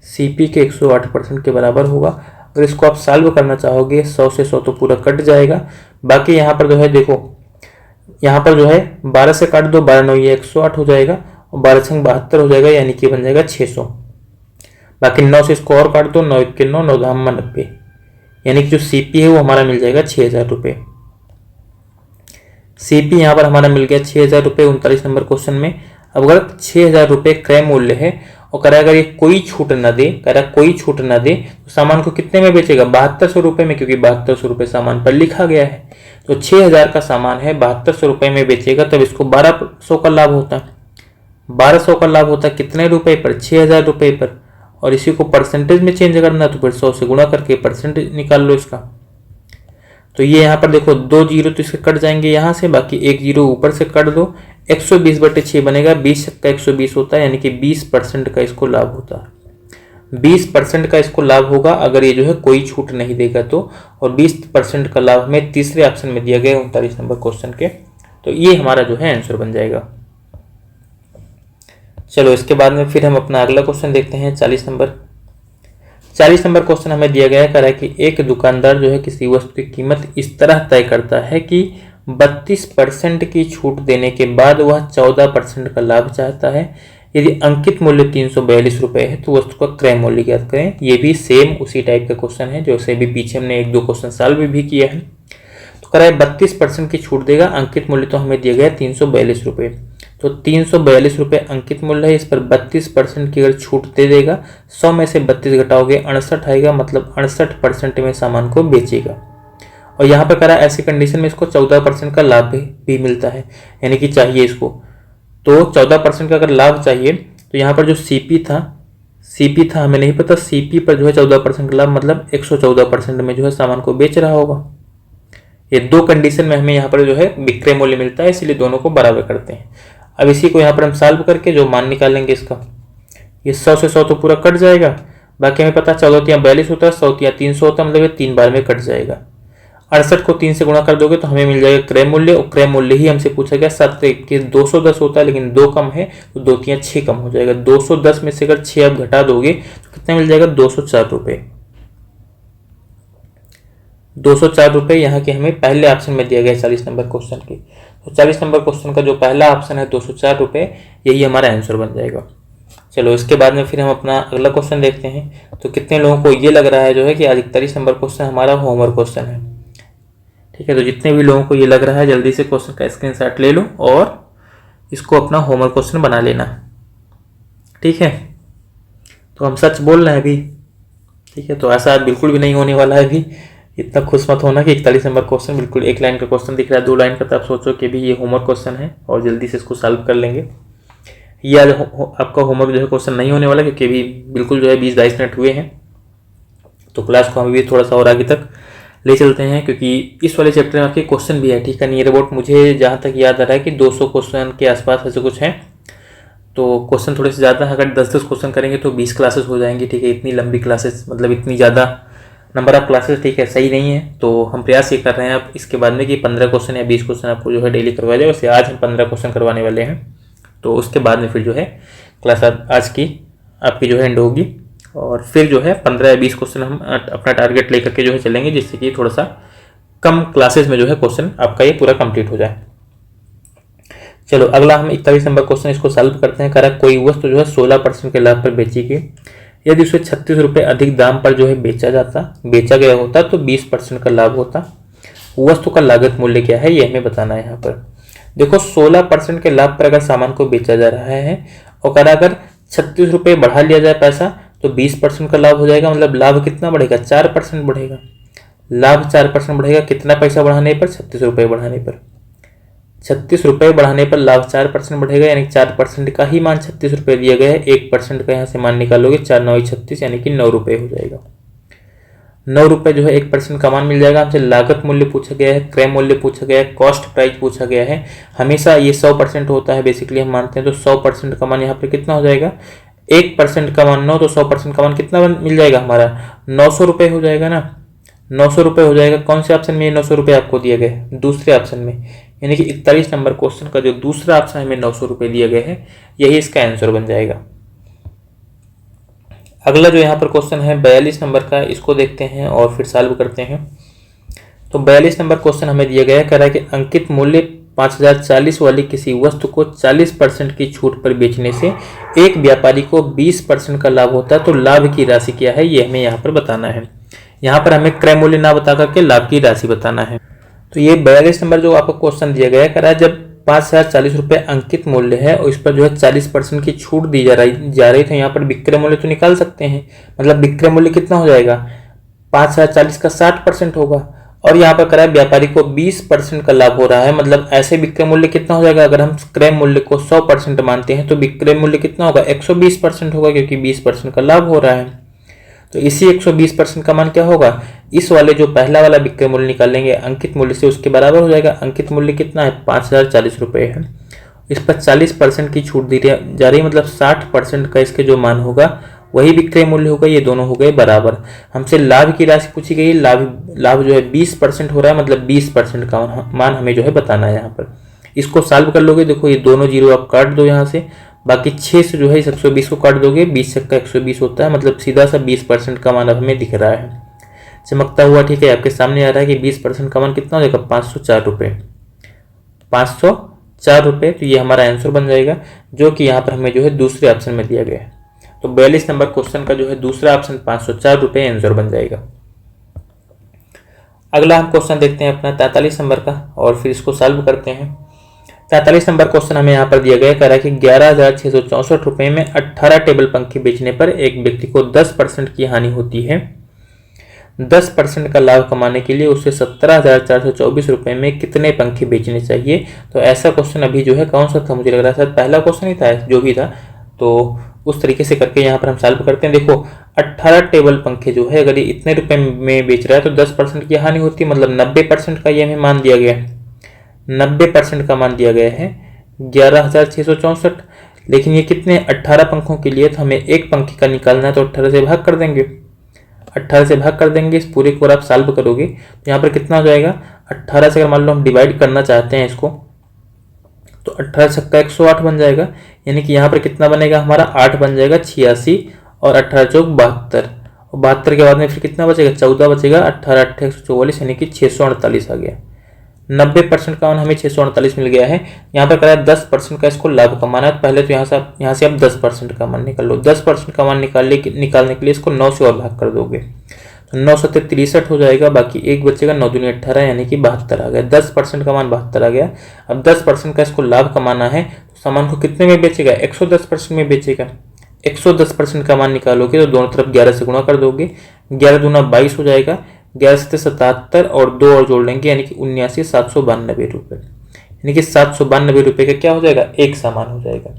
सीपी के 108% के बराबर होगा। अगर इसको आप सॉल्व करना चाहोगे 100 से 100 तो पूरा कट जाएगा। बाकी यहाँ पर जो है देखो, यहाँ पर जो है 12 से काट दो, 12 9 ये 108 हो जाएगा, और 12 6 72 हो जाएगा, यानी कि बन जाएगा 600। बाकी 9 से इसको और काट दो, 9 1 9 9 9 90, यानी कि जो सीपी है वो हमारा मिल जाएगा 6000 रुपये। सीपी यहाँ पर हमारा मिल गया 6000 रुपये 39 नंबर क्वेश्चन में। अब अगर 6000 रुपये क्रय मूल्य है और कह रहा है अगर ये कोई छूट न दे, कह रहा है कोई छूट न दे तो सामान को कितने में बेचेगा, 7200 रुपये में, क्योंकि 7200 रुपये सामान पर लिखा गया है। तो 6000 का सामान है 7200 रुपये में बेचेगा, तब इसको 1200 का लाभ होता है। 1200 का लाभ होता है कितने रुपए पर, 6000 रुपये पर। और इसी को परसेंटेज में चेंज करना तो फिर 100 से गुणा करके परसेंटेज निकाल लो इसका। तो ये यहाँ पर देखो 2 जीरो तो इसके कट जाएंगे यहाँ से, बाकी 1 जीरो ऊपर से कट दो, 120/6 बनेगा, 20 का 120 होता है, यानी कि 20% का इसको लाभ होता है। 20% का इसको लाभ होगा अगर ये जो है कोई छूट नहीं देगा तो, और 20% का लाभ हमें तीसरे ऑप्शन में दिया गया 39 नंबर क्वेश्चन के। तो ये हमारा जो है आंसर बन जाएगा। चलो इसके बाद में फिर हम अपना अगला क्वेश्चन देखते हैं 40 नंबर। 40 नंबर क्वेश्चन हमें दिया गया है, कह रहा है कि एक दुकानदार जो है किसी वस्तु की कीमत इस तरह तय करता है कि 32% की छूट देने के बाद वह 14% का लाभ चाहता है। यदि अंकित मूल्य 342 रुपये है तो वस्तु का क्रय मूल्य ज्ञात करें। ये भी सेम उसी टाइप का क्वेश्चन है जैसे भी पीछे हमने 1-2 क्वेश्चन सॉल्व भी किया है। तो कह रहा है 32% की छूट देगा, अंकित मूल्य तो हमें दिया गया 342 रुपये, तो 342 रुपये अंकित मूल्य है, इस पर 32% की अगर छूट दे देगा, 100 में से 32 घटाओगे 68 आएगा, मतलब 68% में सामान को बेचेगा। और यहाँ पर करा ऐसी कंडीशन में इसको 14% का लाभ भी मिलता है, यानी कि चाहिए इसको, तो 14% का अगर लाभ चाहिए तो यहाँ पर जो सीपी था हमें नहीं पता, सीपी पर जो है 14% का लाभ मतलब 114% में जो है सामान को बेच रहा होगा। ये 2 कंडीशन में हमें यहाँ पर जो है विक्रय मूल्य मिलता है, इसलिए दोनों को बराबर करते हैं। अब इसी को यहाँ पर हम सॉल्व करके जो मान निकालेंगे इसका, ये 100 से 100 तो पूरा कट जाएगा, बाकी हमें पता 14 42 होता है, 100 300 होता है, मतलब ये 3 बार में कट जाएगा। 68 को 3 से गुणा कर दोगे तो हमें मिल जाएगा क्रय मूल्य, और क्रय मूल्य ही हमसे पूछा गया 7 के 210 होता है, लेकिन 2 कम है तो 2 3 6 कम हो जाएगा। 210 में से अगर 6 आप घटा दोगे तो कितना मिल जाएगा 204 रुपये। 204 रुपये यहाँ के हमें पहले ऑप्शन में दिया गया 40 नंबर क्वेश्चन की। तो 40 नंबर क्वेश्चन का जो पहला ऑप्शन है 204 रुपये, यही हमारा आंसर बन जाएगा। चलो इसके बाद में फिर हम अपना अगला क्वेश्चन देखते हैं। तो कितने लोगों को ये लग रहा है जो है कि आज 41 नंबर क्वेश्चन हमारा होमवर्क क्वेश्चन है, ठीक है। तो जितने भी लोगों को ये लग रहा है जल्दी से क्वेश्चन का स्क्रीनशॉट ले लो और इसको अपना होमवर्क क्वेश्चन बना लेना, ठीक है। तो हम सच बोल रहे हैं अभी, ठीक है। तो ऐसा बिल्कुल भी नहीं होने वाला है अभी, इतना खुश मत होना कि 41 नंबर क्वेश्चन बिल्कुल 1 लाइन का क्वेश्चन दिख रहा है, 2 लाइन का, तो आप सोचो कि भी ये होमवर्क क्वेश्चन है और जल्दी से इसको सॉल्व कर लेंगे। ये आज आपका होमवर्क जो है क्वेश्चन नहीं होने वाला, क्योंकि अभी बिल्कुल जो है 20-22 मिनट हुए हैं, तो क्लास को हम भी थोड़ा सा और आगे तक ले चलते हैं, क्योंकि इस वाले चैप्टर में आपके क्वेश्चन भी है, ठीक है। नियर अबाउट मुझे जहाँ तक याद आ रहा है कि 200 क्वेश्चन के आसपास ऐसे कुछ हैं, तो क्वेश्चन थोड़े से ज़्यादा है। अगर 10-10 क्वेश्चन करेंगे तो 20 क्लासेस हो जाएंगी, ठीक है। इतनी लंबी क्लासेस मतलब इतनी ज़्यादा नंबर ऑफ क्लासेस, ठीक है, सही नहीं है। तो हम प्रयास ये कर रहे हैं अब इसके बाद में कि 15 क्वेश्चन या 20 क्वेश्चन आपको जो है डेली करवा जाए। वैसे आज हम 15 क्वेश्चन करवाने वाले हैं, तो उसके बाद में फिर जो है क्लास आज की आपकी जो है एंड होगी, और फिर जो है 15 या 20 क्वेश्चन हम अपना टारगेट लेकर के जो है चलेंगे, जिससे कि थोड़ा सा कम क्लासेस में जो है क्वेश्चन आपका ये पूरा कंप्लीट हो जाए। चलो अगला हम 41 नंबर क्वेश्चन इसको सॉल्व करते हैं। करा कोई वस्तु जो है 16% के लाभ पर बेची गई, यदि उसे 36 रुपये अधिक दाम पर जो है बेचा गया होता तो 20% का लाभ होता। वस्तु का लागत मूल्य क्या है ये हमें बताना है। यहाँ पर देखो 16% के लाभ पर अगर सामान को बेचा जा रहा है और अगर 36 रुपये बढ़ा लिया जाए पैसा तो 20% का लाभ हो जाएगा, मतलब लाभ कितना बढ़ेगा 4% बढ़ेगा। लाभ 4% बढ़ेगा, कितना पैसा बढ़ाने पर 36 रुपये बढ़ाने पर, 36 रुपये बढ़ाने पर लाभ 4% बढ़ेगा, यानी 4% का ही मान 36 रुपये दिया गया है। 1% का यहाँ से मान निकालोगे 4 9 36, यानी कि 9 रुपये हो जाएगा। 9 रुपये जो है 1% का मान मिल जाएगा। हमसे लागत मूल्य पूछा गया है, क्रय मूल्य पूछा गया है, कॉस्ट प्राइस पूछा गया है। हमेशा ये 100% होता है बेसिकली हम मानते हैं, तो 100% का मान यहाँ पर कितना हो जाएगा, 1% का मान 9, तो 100% का मान कितना मिल जाएगा हमारा 900 रुपये हो जाएगा ना, 900 रुपये हो जाएगा। कौन से ऑप्शन में 900 रुपये आपको दिए गए, दूसरे ऑप्शन में, यानी कि 41 नंबर क्वेश्चन का जो दूसरा ऑप्शन हमें 900 रुपये दिया गया है, यही इसका आंसर बन जाएगा। अगला जो यहाँ पर क्वेश्चन है 42 नंबर का, इसको देखते हैं और फिर सॉल्व करते हैं। तो 42 नंबर क्वेश्चन हमें दिया गया है, कह रहा है कि अंकित मूल्य 5040 वाली किसी वस्तु को 40% की छूट पर बेचने से एक व्यापारी को 20% का लाभ होता है, तो लाभ की राशि क्या है ये हमें यहाँ पर बताना है। यहाँ पर हमें क्रय मूल्य ना बता करके लाभ की राशि बताना है। तो ये 42 नंबर जो आपको क्वेश्चन दिया गया है, कह रहा है जब 5040 रुपये अंकित मूल्य है और इस पर जो है 40% की छूट दी जा रही तो यहाँ पर विक्रय मूल्य तो निकाल सकते हैं, मतलब विक्रय मूल्य कितना हो जाएगा 5040 का 60% होगा, और यहाँ पर कह रहा है व्यापारी को 20% का लाभ हो रहा है, मतलब ऐसे विक्रय मूल्य कितना हो जाएगा, अगर हम क्रय मूल्य को 100% मानते हैं तो विक्रय मूल्य कितना होगा 120% होगा, क्योंकि 20% का लाभ हो रहा है। तो इसी 120% का मान क्या होगा, इस वाले जो पहला वाला विक्रय मूल्य निकालेंगे अंकित मूल्य से उसके बराबर हो जाएगा। अंकित मूल्य कितना है 5040 रुपये है, इस पर 40% की छूट दी जा रही है, मतलब 60% का इसके जो मान होगा वही विक्रय मूल्य होगा, ये दोनों हो गए बराबर। हमसे लाभ की राशि पूछी गई, लाभ जो है 20% हो रहा है, मतलब 20% का मान हमें जो है बताना है यहाँ पर। इसको सॉल्व कर लोगे, देखो ये दोनों जीरो आप काट दो यहाँ से, बाकी 6 से जो है इस 120 को काट दोगे, 20 छक्का 120 होता है, मतलब सीधा सा 20% का मान अब हमें दिख रहा है चमकता हुआ। ठीक है, आपके सामने आ रहा है कि 20% का मान कितना हो जाएगा, 504 रुपये, 504 रुपये। तो ये हमारा आंसर बन जाएगा, जो कि यहाँ पर हमें जो है दूसरे ऑप्शन में दिया गया है। तो 42 नंबर क्वेश्चन का जो है दूसरा ऑप्शन 504 रुपये आंसर बन जाएगा। अगला हम क्वेश्चन देखते हैं अपना 43 नंबर का, और फिर इसको सॉल्व करते हैं। 43 नंबर क्वेश्चन हमें यहाँ पर दिया गया, कह रहा है कि 11,664 रुपये में 18 टेबल पंखे बेचने पर एक व्यक्ति को 10% की हानि होती है। 10% का लाभ कमाने के लिए उसे 17,424 रुपये में कितने पंखे बेचने चाहिए। तो ऐसा क्वेश्चन अभी जो है कौन सा था, मुझे लग रहा है शायद पहला क्वेश्चन ही था, जो भी था। तो उस तरीके से करके यहाँ पर हम सॉल्व करते हैं। देखो 18 टेबल पंखे जो है अगर ये इतने रुपए में बेच रहा है तो 10% की हानि होती है, मतलब 90% का ये हमें मान दिया गया है, 90% का मान दिया गया है 11,664। लेकिन ये कितने 18 पंखों के लिए, तो हमें एक पंखे का निकालना है, तो 18 से भाग कर देंगे, 18 से भाग कर देंगे। इस पूरे को आप सॉल्व करोगे तो यहाँ पर कितना हो जाएगा, 18 से अगर मान लो हम डिवाइड करना चाहते हैं इसको, तो 18 छक्का 108 बन जाएगा, यानी कि यहाँ पर कितना बनेगा हमारा 8 बन जाएगा, 86 और 18 चौक 72, और 72 के बाद में फिर कितना बचेगा, 14 बचेगा, 18 8 144, यानी कि 648 आ गया। 90% का मान हमें 648 मिल गया है। यहाँ पर करा 10% का इसको लाभ कमाना है। पहले तो यहाँ से आप 10% का मान निकाल लो। 10% का मान निकालने के लिए इसको 9 से और भाग कर दोगे, तो 9 7 63 हो जाएगा, बाकी एक बचेगा, 9 दूनी 18, यानी कि 72 आ गया। 10% का मान 72 आ गया। अब 10% का इसको लाभ कमाना है, तो सामान को कितने में बेचेगा, 110% में बेचेगा। 110% का मान निकालोगे तो दोनों तरफ 11 से गुणा कर दोगे, 11 दूना 22 हो जाएगा, 11 से 77 और 2 और जोड़ लेंगे, यानी कि 79,792 रुपये, यानी कि 792 रुपये का क्या हो जाएगा, एक सामान हो जाएगा।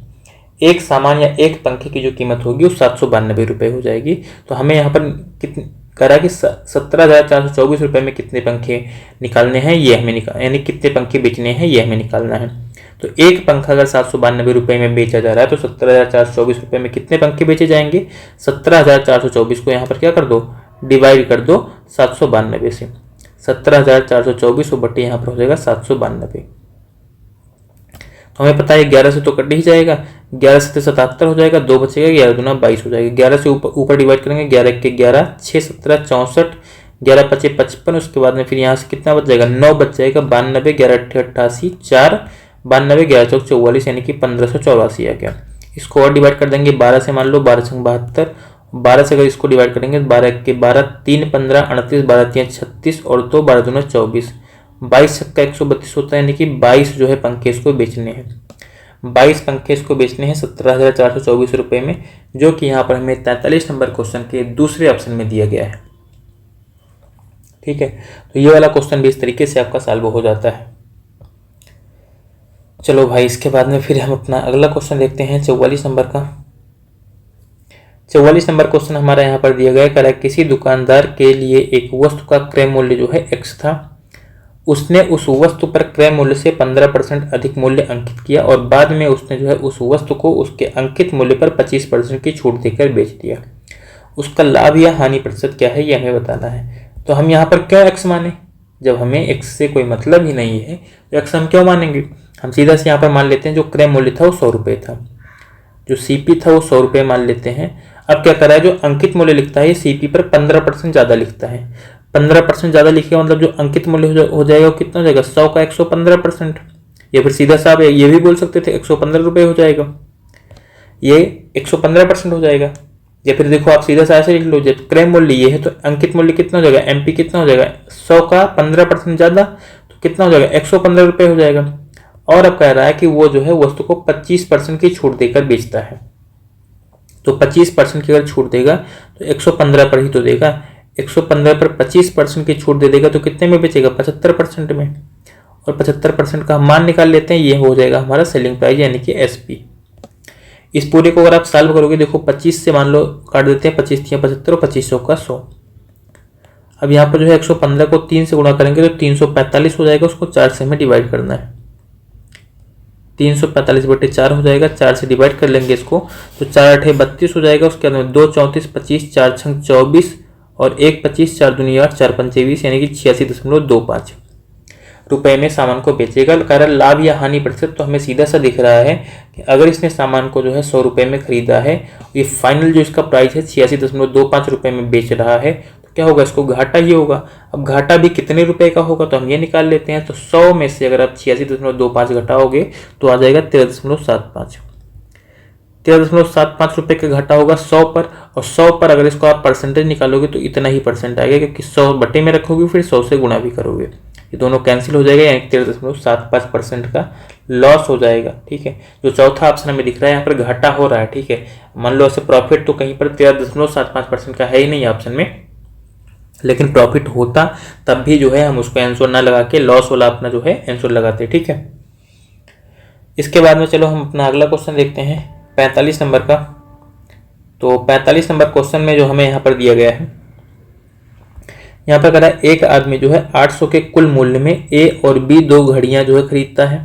एक सामान या एक पंखे की जो कीमत होगी वो 792 रुपये हो जाएगी। तो हमें यहाँ पर कितने करा कि 17,424 रुपये में कितने पंखे निकालने हैं, ये हमें यानी कितने पंखे बेचने हैं ये हमें निकालना है। तो एक पंखा अगर 792 रुपये में बेचा जा रहा है तो 17,424 रुपये में कितने पंखे बेचे जाएंगे, 17,424 को यहाँ पर क्या कर दो, डिवाइड कर दो 792 से, 17,424 बटे यहाँ पर हो जाएगा 792। तो हमें पता है 11 से तो कट ही जाएगा, 11 से 77 हो जाएगा, 2 बचेगा, 11 दूना 22 हो जाएगा। 11 से ऊपर डिवाइड करेंगे, 11 के 11, 6 17 64, 11 पचे 55, उसके बाद में फिर यहाँ से कितना बच जाएगा, 9 बच जाएगा, 92, 11 8 88, 4, 92, 11 चौक 44, यानी कि 1584 आ गया। इसको और डिवाइड कर देंगे 12 से, मान लो 12 संग 72, 12 से अगर इसको डिवाइड करेंगे 12 के 12, 3 15 38, 12 3 36 और 2 12 दूना 24, 22 छक्का 132 होता है, यानी कि 22 जो है पंखे इसको बेचने हैं, 22 पंखे इसको बेचने हैं 17,424 रुपये में, जो कि यहाँ पर हमें 43 नंबर क्वेश्चन के दूसरे ऑप्शन में दिया गया है। ठीक है, तो ये वाला क्वेश्चन भी इस तरीके से आपका सॉल्व हो जाता है। चलो भाई, इसके बाद में फिर हम अपना अगला क्वेश्चन देखते हैं 44 नंबर का। 44 नंबर क्वेश्चन हमारा यहाँ पर दिया गया, कह रहा है किसी दुकानदार के लिए एक वस्तु का क्रय मूल्य जो है x था, उसने उस वस्तु पर क्रय मूल्य से 15% अधिक मूल्य अंकित किया और बाद में उसने जो है उस वस्तु को उसके अंकित मूल्य पर 25% की छूट देकर बेच दिया। उसका लाभ या हानि प्रतिशत क्या है, ये हमें बताना है। तो हम यहाँ पर क्यों x माने, जब हमें x से कोई मतलब ही नहीं है तो x हम क्यों मानेंगे। हम सीधा से यहाँ पर मान लेते हैं जो क्रय मूल्य था वो 100 रुपये था, जो CP था वो 100 रुपये मान लेते हैं। अब क्या कर रहा है, जो अंकित मूल्य लिखता है CP पर 15% ज़्यादा लिखता है, 15% ज़्यादा लिखेगा, मतलब जो अंकित मूल्य हो जाएगा वो कितना हो जाएगा, 100 का 115%, या फिर सीधा साहब ये भी बोल सकते थे 115 रुपये हो जाएगा, ये 115% हो जाएगा। या फिर देखो आप सीधा सा ऐसे लिख लो, जब क्रय मूल्य ये है तो अंकित मूल्य कितना हो जाएगा, MP कितना हो जाएगा, 100 का 15% ज़्यादा, तो कितना हो जाएगा, 115 रुपये हो जाएगा। और अब कह रहा है कि वो जो है वस्तु को 25% की छूट देकर बेचता है, तो 25% की अगर छूट देगा तो 115 पर ही तो देगा, 115 पर 25% की छूट दे देगा तो कितने में बेचेगा, 75% में, और 75% का मान निकाल लेते हैं, ये हो जाएगा हमारा सेलिंग प्राइस यानी कि SP। इस पूरे को अगर आप सॉल्व करोगे, देखो 25 से मान लो काट देते हैं, 25 3 75 और 2500 का 100। अब यहाँ पर जो है 115 को 3 से गुणा करेंगे तो 345 हो जाएगा, उसको 4 से हमें डिवाइड करना है। 345/4 हो जाएगा, 4 से डिवाइड कर लेंगे इसको तो 4 8 32 हो जाएगा। उसके बाद में 2 34 25, 4 6 24 और 1 25, 4 दूनी 8, 4 5 20 यानी कि 86.25 रुपए में सामान को बेचेगा। कह रहा लाभ या हानि प्रतिशत, तो हमें सीधा सा दिख रहा है कि अगर इसने सामान को जो है 100 रुपये में खरीदा है, ये फाइनल जो इसका प्राइस है 86.25 रुपये में बेच रहा है, तो क्या होगा, इसको घाटा ही होगा। अब घाटा भी कितने रुपए का होगा तो हम ये निकाल लेते हैं। तो 100 में से अगर आप 86.25 घटाओगे तो आ जाएगा 13.75। 13.75 रुपये का घाटा होगा 100 पर, और 100 पर अगर इसको आप परसेंटेज निकालोगे तो इतना ही परसेंट आएगा, क्योंकि 100 बटे में रखोगे फिर 100 से गुणा भी करोगे, ये दोनों कैंसिल हो जाएगा, यानी 13.75% का लॉस हो जाएगा। ठीक है, जो चौथा ऑप्शन हमें दिख रहा है यहाँ पर घाटा हो रहा है। ठीक है, मान लो ऐसे प्रॉफिट तो कहीं पर 13.75% का है ही नहीं ऑप्शन में, लेकिन प्रॉफिट होता तब भी जो है हम उसको आंसर ना लगा के लॉस वाला अपना जो है आंसर लगाते। ठीक है, इसके बाद में चलो हम अपना अगला क्वेश्चन देखते हैं 45 नंबर का। तो 45 नंबर क्वेश्चन में जो हमें यहाँ पर दिया गया है, यहाँ पर कह रहा है एक आदमी जो है 800 के कुल मूल्य में ए और बी दो घड़ियां जो है खरीदता है,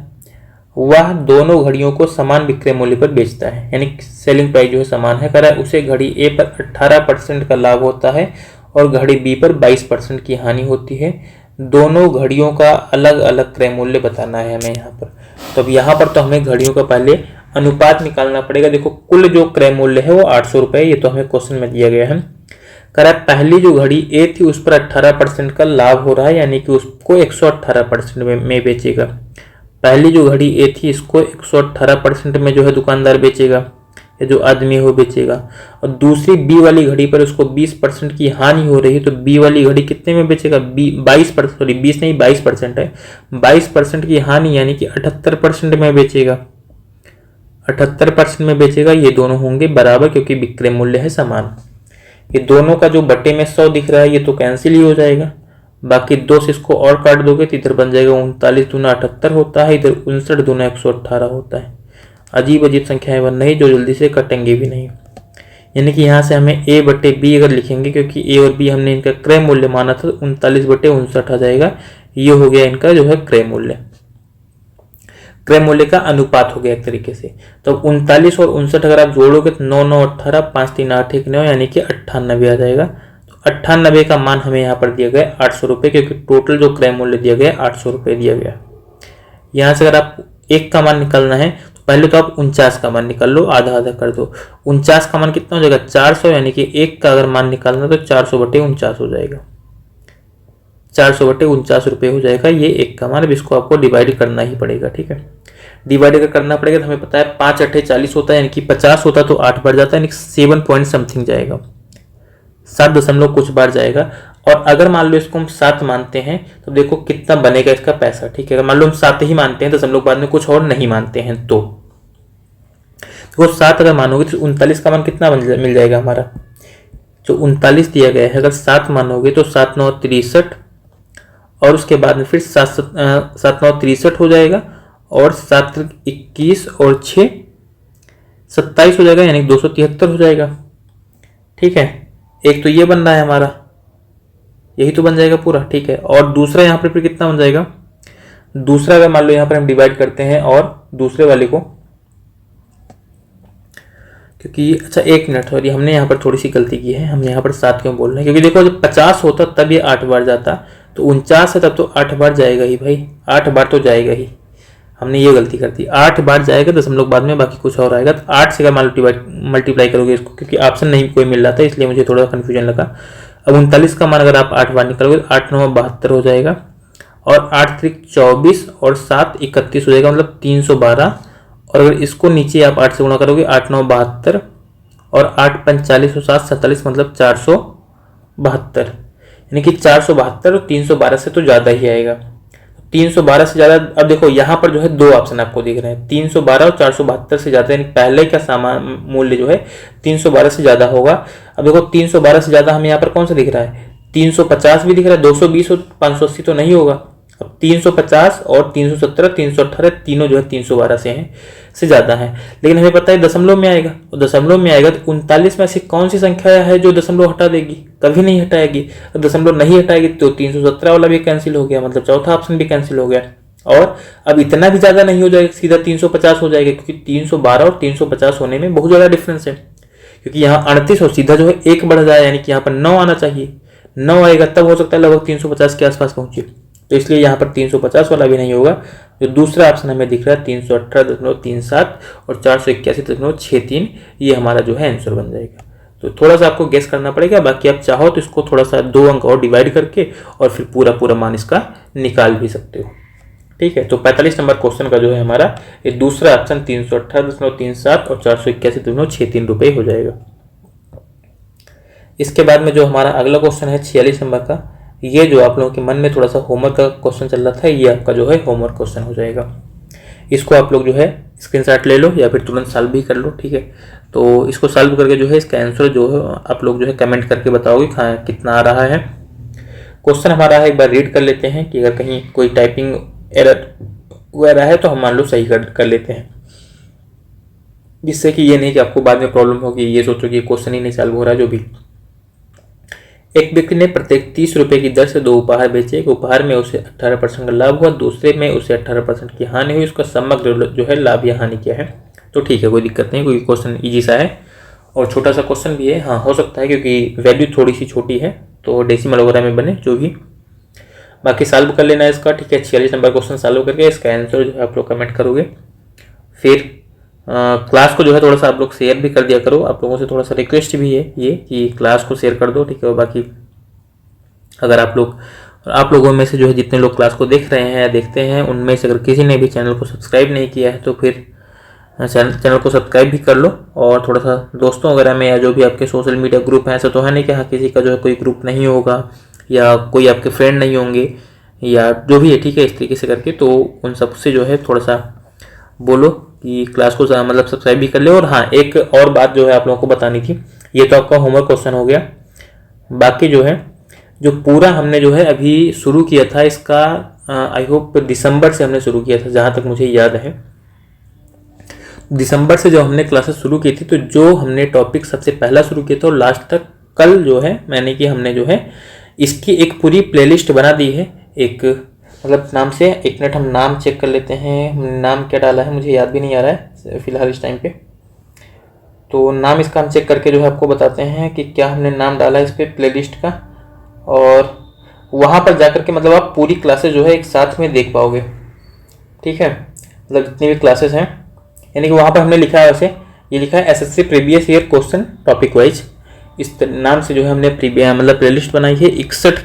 वह दोनों घड़ियों को समान विक्रय मूल्य पर बेचता है, यानी सेलिंग प्राइस जो है समान है। कह रहा है उसे घड़ी ए पर 18% का लाभ होता है और घड़ी बी पर 22% की हानि होती है। दोनों घड़ियों का अलग अलग क्रय मूल्य बताना है हमें यहाँ पर। तो अब यहाँ पर तो हमें घड़ियों का पहले अनुपात निकालना पड़ेगा। देखो कुल जो क्रय मूल्य है वो 800 रुपये, ये तो हमें क्वेश्चन में दिया गया है। कह रहा है पहली जो घड़ी ए थी उस पर 18% का लाभ हो रहा है, यानी कि उसको 118% में बेचेगा। पहली जो घड़ी ए थी इसको 118% में जो है दुकानदार बेचेगा, या जो आदमी हो बेचेगा। और दूसरी बी वाली घड़ी पर उसको 20% की हानि हो रही है, तो बी वाली घड़ी कितने में बेचेगा, 22%, सॉरी 20 नहीं 22% है, 22% की हानि यानी कि 78% में बेचेगा। 78% में बेचेगा, ये दोनों होंगे बराबर क्योंकि विक्रय मूल्य है समान। ये दोनों का जो बटे में 100 दिख रहा है ये तो कैंसिल ही हो जाएगा। बाकी 2 से इसको और काट दोगे तो इधर बन जाएगा 39 दूना 78 होता है, इधर 59 दूना 118 होता है। अजीब अजीब संख्याएं बन रही जो जल्दी से कटेंगे भी नहीं। यानी कि यहाँ से हमें ए बटे बी अगर लिखेंगे, क्योंकि ए और बी हमने इनका क्रय मूल्य माना था, 39/59 आ जाएगा। ये हो गया इनका जो है क्रय मूल्य, क्रय मूल्य का अनुपात हो गया एक तरीके से। तो 39 और 59 अगर आप जोड़ोगे तो 9 9 18, 5 3 8 1 9 यानी कि 98 आ जाएगा। तो 98 का मान हमें यहाँ पर दिया गया 800 रुपये, क्योंकि टोटल जो क्रय मूल्य दिया गया 800 रुपये दिया गया। यहाँ से अगर आप एक का मान निकालना है तो पहले तो आप 49 का मान निकाल लो, आधा आधा कर दो। 49 का मान कितना हो जाएगा 400, यानी कि एक का अगर मान निकालना तो 400/49 हो जाएगा, 400/49 रुपये हो जाएगा ये एक का मान। अब इसको आपको डिवाइड करना ही पड़ेगा। ठीक है, डिवाइड अगर करना पड़ेगा तो हमें पता है 5 8 40 होता है, यानी कि 50 होता तो 8 बढ़ जाता है, यानी कि 7 पॉइंट समथिंग जाएगा, 7 दशमलव कुछ बार जाएगा। और अगर मान लो इसको हम 7 मानते हैं तो देखो कितना बनेगा इसका पैसा। ठीक है, अगर मान लो हम 7 ही मानते हैं, दशमलव बाद में कुछ और नहीं मानते हैं तो 7 अगर मानोगे तो 39 का मान कितना मिल जाएगा हमारा, जो 39 दिया गया है अगर 7 मानोगे तो 7 9 63, और उसके बाद में फिर 7 9 63 हो जाएगा, और 7 21 और 6 27 हो जाएगा, यानी 273 हो जाएगा। ठीक है, एक तो ये बन रहा है हमारा, यही तो बन जाएगा पूरा। ठीक है, और दूसरा यहाँ पर फिर कितना बन जाएगा, दूसरा अगर मान लो यहाँ पर हम डिवाइड करते हैं और दूसरे वाले को, क्योंकि अच्छा एक मिनट, सॉरी हमने यहाँ पर थोड़ी सी गलती की है, हम यहाँ पर 7 क्यों बोल रहे हैं, क्योंकि देखो जब 50 होता तब ये 8 बार जाता, तो 49 है तब तो 8 बार जाएगा ही भाई, 8 बार तो जाएगा ही, हमने ये गलती कर दी। 8 बार जाएगा दशमलव बाद में, बाकी कुछ और आएगा। तो 8 से अगर मल्टीप्लाई करोगे इसको, क्योंकि ऑप्शन नहीं कोई मिल रहा था इसलिए मुझे थोड़ा कन्फ्यूजन लगा। अब 39 का मान अगर आप 8 बार निकालोगे तो 8 9 72 हो जाएगा, और 8 3 24 और 7 31 हो जाएगा, मतलब 312। और अगर इसको नीचे आप 8 से गुणा करोगे 8 9 72 और 8 5 40 और 7 47, मतलब 472, यानी कि 472 और 312 से तो ज़्यादा ही आएगा। 312 से ज़्यादा, अब देखो यहाँ पर जो है 2 ऑप्शन आपको दिख रहे हैं, 312 और 472 से ज़्यादा, यानी पहले का सामान मूल्य जो है 312 से ज़्यादा होगा। अब देखो 312 से ज़्यादा हमें यहाँ पर कौन सा दिख रहा है, 350 भी दिख रहा है, 220 और 580 तो नहीं होगा। अब 350 और 317 318 तीनों जो है 312 से ज़्यादा है, लेकिन हमें पता है दशमलव में आएगा, और दशमलव में आएगा तो 39 में ऐसी कौन सी संख्या है जो दशमलव हटा देगी, कभी नहीं हटाएगी। तो दशमलव नहीं हटाएगी तो 317 वाला भी कैंसिल हो गया, मतलब चौथा ऑप्शन भी कैंसिल हो गया। और अब इतना भी ज़्यादा नहीं हो जाएगा, सीधा 350 हो जाएगा, क्योंकि 312 और 350 होने में बहुत ज़्यादा डिफरेंस है। क्योंकि यहाँ 38 और सीधा जो है 1 बढ़ जाए, यानी कि यहाँ पर 9 आना चाहिए। 9 आएगा तब हो सकता है लगभग 350 के आसपास पहुँचे। तो इसलिए यहाँ पर 350 वाला भी नहीं होगा। जो दूसरा ऑप्शन हमें दिख रहा है 318.37 और 481.63, ये हमारा जो है आंसर बन जाएगा। तो थोड़ा सा आपको गेस करना पड़ेगा, बाकी आप चाहो तो इसको थोड़ा सा 2 अंक और डिवाइड करके और फिर पूरा मान इसका निकाल भी सकते हो। ठीक है, तो 45 नंबर क्वेश्चन का जो है हमारा ये दूसरा ऑप्शन 318.37 और 481.63 रुपये हो जाएगा। इसके बाद में जो हमारा अगला क्वेश्चन है 46 नंबर का, ये जो आप लोगों के मन में थोड़ा सा होमवर्क का क्वेश्चन चल रहा था, ये आपका जो है होमवर्क क्वेश्चन हो जाएगा। इसको आप लोग जो है स्क्रीनशॉट ले लो या फिर तुरंत सॉल्व भी कर लो। ठीक है, तो इसको सॉल्व करके जो है इसका आंसर जो है आप लोग जो है कमेंट करके बताओगे कितना आ रहा है। क्वेश्चन हमारा है, एक बार रीड कर लेते हैं कि अगर कहीं कोई टाइपिंग एरर वगैरह है तो हम मान लो सही कर लेते हैं, जिससे कि ये नहीं कि आपको बाद में प्रॉब्लम होगी, ये सोचो कि क्वेश्चन ही नहीं सॉल्व हो रहा है। जो भी, एक व्यक्ति ने प्रत्येक 30 रुपये की दर से 2 उपहार बेचे। एक उपहार में उसे 18% का लाभ हुआ, दूसरे में उसे 18% की हानि हुई। उसका समग्र जो है लाभ या हानि क्या है? तो ठीक है, कोई दिक्कत नहीं, कोई क्वेश्चन ईजी सा है और छोटा सा क्वेश्चन भी है। हाँ, हो सकता है क्योंकि वैल्यू थोड़ी सी छोटी है तो डेसिमल वगैरह में बने, जो भी। बाकी सॉल्व कर लेना है इसका। ठीक है, 46 नंबर क्वेश्चन सॉल्व करके इसका आंसर जो है आप लोग कमेंट करोगे। फिर क्लास को जो है थोड़ा सा आप लोग शेयर भी कर दिया करो। आप लोगों से थोड़ा सा रिक्वेस्ट भी है ये कि क्लास को शेयर कर दो। ठीक है, और बाकी अगर आप लोगों में से जो है जितने लोग क्लास को देख रहे हैं या देखते हैं, उनमें से अगर किसी ने भी चैनल को सब्सक्राइब नहीं किया है तो फिर चैनल को सब्सक्राइब भी कर लो। और थोड़ा सा दोस्तों वगैरह में या जो भी आपके सोशल मीडिया ग्रुप हैं, ऐसा तो है नहीं कि हाँ किसी का जो है कोई ग्रुप नहीं होगा या कोई आपके फ्रेंड नहीं होंगे या जो भी है। ठीक है, इस तरीके से करके तो उन सबसे जो है थोड़ा सा बोलो कि क्लास को मतलब सब्सक्राइब भी कर ले। और हाँ, एक और बात जो है आप लोगों को बतानी थी, ये तो आपका होमवर्क क्वेश्चन हो गया। बाकी जो है जो पूरा हमने जो है अभी शुरू किया था इसका, आई होप दिसंबर से हमने शुरू किया था, जहाँ तक मुझे याद है। दिसंबर से जो हमने क्लासेस शुरू की थी, तो जो हमने टॉपिक सबसे पहला शुरू किया था और लास्ट तक कल जो है मैंने कि हमने जो है इसकी एक पूरी प्लेलिस्ट बना दी है। एक मतलब नाम से, एक मिनट हम नाम चेक कर लेते हैं। नाम क्या डाला है मुझे याद भी नहीं आ रहा है फिलहाल इस टाइम पे, तो नाम इसका हम चेक करके जो है आपको बताते हैं कि क्या हमने नाम डाला है इस पर प्लेलिस्ट का। और वहाँ पर जाकर के मतलब आप पूरी क्लासेस जो है एक साथ में देख पाओगे। ठीक है, मतलब जितनी भी क्लासेस हैं, यानी कि वहाँ पर हमने लिखा है, वैसे ये लिखा है SSC previous year question topic wise. इस नाम से जो है हमने मतलब प्लेलिस्ट बनाई है। 61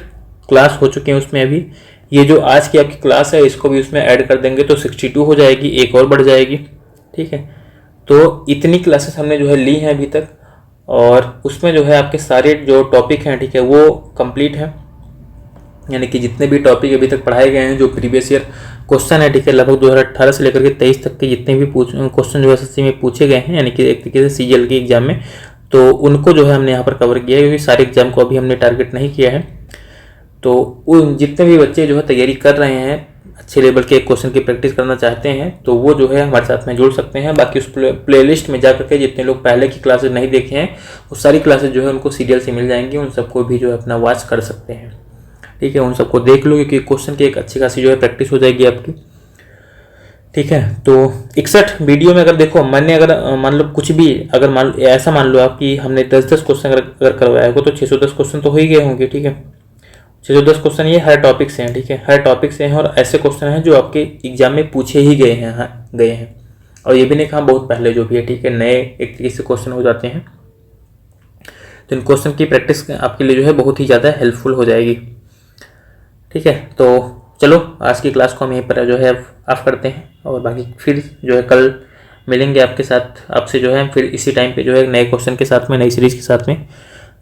क्लास हो चुके हैं उसमें। अभी ये जो आज की आपकी क्लास है इसको भी उसमें ऐड कर देंगे तो 62 हो जाएगी, एक और बढ़ जाएगी। ठीक है, तो इतनी क्लासेस हमने जो है ली हैं अभी तक, और उसमें जो है आपके सारे जो टॉपिक हैं, ठीक है, वो कंप्लीट हैं। यानी कि जितने भी टॉपिक अभी तक पढ़ाए गए हैं, जो प्रीवियस ईयर क्वेश्चन है, ठीक है, लगभग 2018 से लेकर के 23 तक के जितने भी क्वेश्चन जो है एसएससी में पूछे गए हैं, यानी कि एक तरीके से सीजीएल के एग्जाम में, तो उनको जो है हमने यहाँ पर कवर किया है। क्योंकि सारे एग्जाम को अभी हमने टारगेट नहीं किया है, तो उन जितने भी बच्चे जो है तैयारी कर रहे हैं, अच्छे लेवल के क्वेश्चन की प्रैक्टिस करना चाहते हैं, तो वो जो है हमारे साथ में जुड़ सकते हैं। बाकी उस प्लेलिस्ट में जा करके जितने लोग पहले की क्लासेस नहीं देखे हैं, वो सारी क्लासेस जो है उनको सीरियल से मिल जाएंगी, उन सबको भी जो है अपना वॉच कर सकते हैं। ठीक है, उन सबको देख लो, क्योंकि क्वेश्चन की एक अच्छी खासी जो है प्रैक्टिस हो जाएगी आपकी। ठीक है, तो 61 वीडियो में अगर देखो, मैंने अगर मान लो कुछ भी, अगर ऐसा मान लो आप कि हमने 10-10 क्वेश्चन अगर करवाया हो तो 610 क्वेश्चन तो हो ही गए होंगे। ठीक है, 610 क्वेश्चन ये हर टॉपिक से हैं। ठीक है, हर टॉपिक से हैं, और ऐसे क्वेश्चन हैं जो आपके एग्जाम में पूछे ही गए हैं। हाँ, गए हैं, और ये भी नहीं कहा बहुत पहले जो भी है। ठीक है, नए एक तरीके से क्वेश्चन हो जाते हैं, तो इन क्वेश्चन की प्रैक्टिस आपके लिए जो है बहुत ही ज़्यादा हेल्पफुल हो जाएगी। ठीक है, तो चलो आज की क्लास को हम यहीं पर जो है ऑफ करते हैं, और बाकी फिर जो है कल मिलेंगे आपके साथ, आपसे जो है फिर इसी टाइम पे जो है नए क्वेश्चन के साथ में, नई सीरीज़ के साथ में।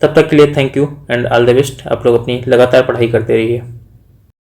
तब तक के लिए thank you and all the best. आप लोग अपनी लगातार पढ़ाई करते रहिए।